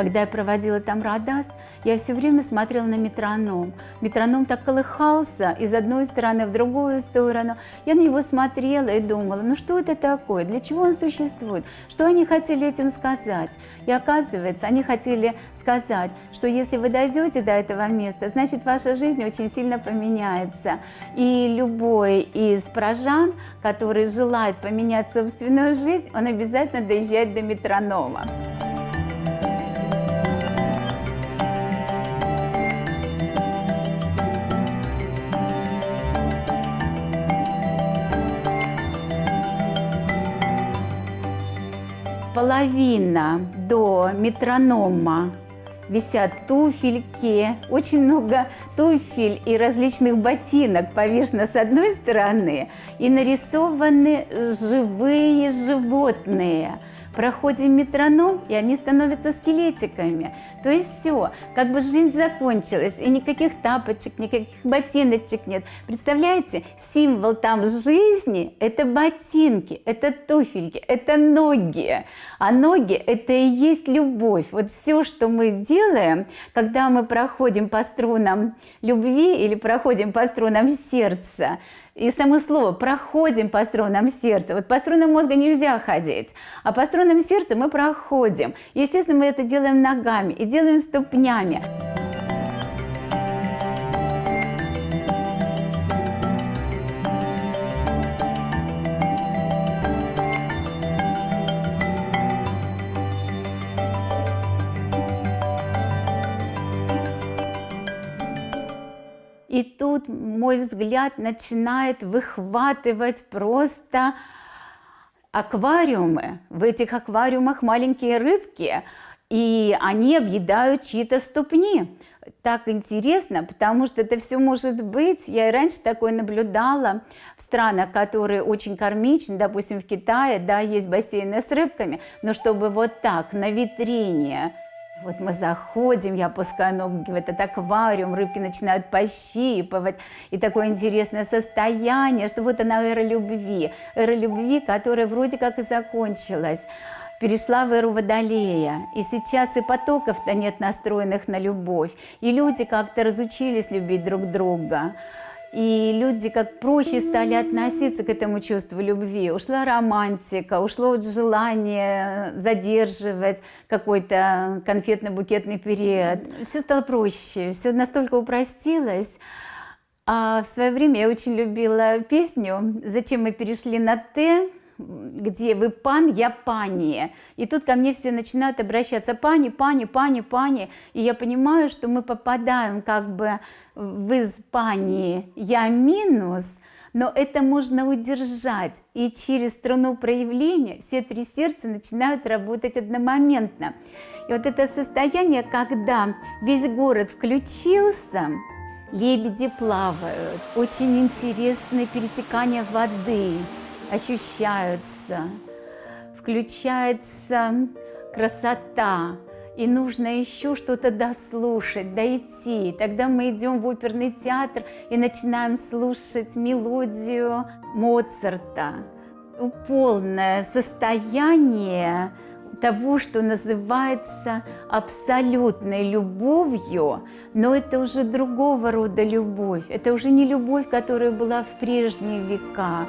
Когда я проводила там Радаст, я все время смотрела на метроном. Метроном так колыхался из одной стороны в другую сторону. Я на него смотрела и думала, ну что это такое, для чего он существует, что они хотели этим сказать. И оказывается, они хотели сказать, что если вы дойдете до этого места, значит, ваша жизнь очень сильно поменяется. И любой из прожан, который желает поменять собственную жизнь, он обязательно доезжает до метронома. Половина до метронома висят туфельки, очень много туфель и различных ботинок повешено с одной стороны, и нарисованы живые животные. Проходим метроном, и они становятся скелетиками. То есть все, как бы жизнь закончилась, и никаких тапочек, никаких ботиночек нет. Представляете, символ там жизни – это ботинки, это туфельки, это ноги. А ноги – это и есть любовь. Вот все, что мы делаем, когда мы проходим по струнам любви или проходим по струнам сердца, и само слово «проходим по струнам сердца». Вот по струнам мозга нельзя ходить, а по струнам сердца мы проходим. Естественно, мы это делаем ногами и делаем ступнями. И тут мой взгляд начинает выхватывать просто аквариумы. В этих аквариумах маленькие рыбки, и они объедают чьи-то ступни. Так интересно, потому что это все может быть. Я и раньше такое наблюдала в странах, которые очень кармичны, допустим, в Китае, да, есть бассейны с рыбками, но чтобы вот так на витрине. Вот мы заходим, я опускаю ноги в этот аквариум, рыбки начинают пощипывать, и такое интересное состояние, что вот она эра любви, которая вроде как и закончилась, перешла в эру Водолея, и сейчас и потоков-то нет настроенных на любовь, и люди как-то разучились любить друг друга. И люди как проще стали относиться к этому чувству любви. Ушла романтика, ушло вот желание задерживать какой-то конфетно-букетный период. Все стало проще, все настолько упростилось. А в свое время я очень любила песню «Зачем мы перешли на «ты», где вы пан, я пани. И тут ко мне все начинают обращаться пани, пани, пани, пани. И я понимаю, что мы попадаем как бы в Испании я минус, но это можно удержать. И через струну проявления все три сердца начинают работать одномоментно. И вот это состояние, когда весь город включился, лебеди плавают, очень интересное перетекание воды ощущаются, включается красота, и нужно еще что-то дослушать, дойти. Тогда мы идем в оперный театр и начинаем слушать мелодию Моцарта. Полное состояние того, что называется абсолютной любовью, но это уже другого рода любовь. Это уже не любовь, которая была в прежние века.